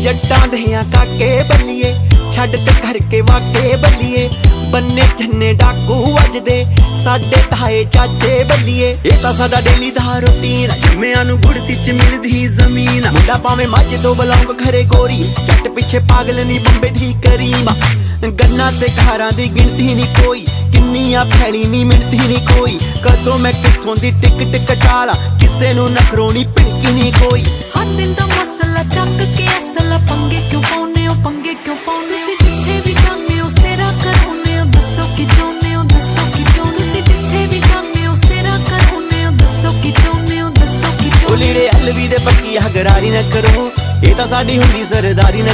जट्टां देयां काके बल्लिए छड्ड ते घर के वाके बल्लिए बन्ने छन्ने डाकू वजदे साडे ताए चाचे बल्लिए ये तां साडा डेली दा रूटीन जम्मियां नूं गुड़ती च मिलदी जमीन मुंडा भावें माझे तो बलौंग खरे गोरी जट पिछे पागल नी बंबे दी करीमा गन्ना ते खारां दी गिनती नी कोई किन्नियां फैली नी मिलती नी कोई कदों मैं कित्थों दी टिकट कटाला किसे नूं नखरों नी भिड़की नी कोई हर दिन दा मसला चक के असला पंगे क्यों पाउने हो पंगे क्यों पाउने हो जिथे भी जाने हो सेरा कराउने हो दसो कि चाहुंदे हो दसो कि चाहुंदे हो जिथे भी जाने हो सेरा कराउने हो दसो कि चाहुंदे हो दसो कि ओ लीड़े अलवी दे पक्की गरारी न करो ये तां साडी हुंदी सरदारी न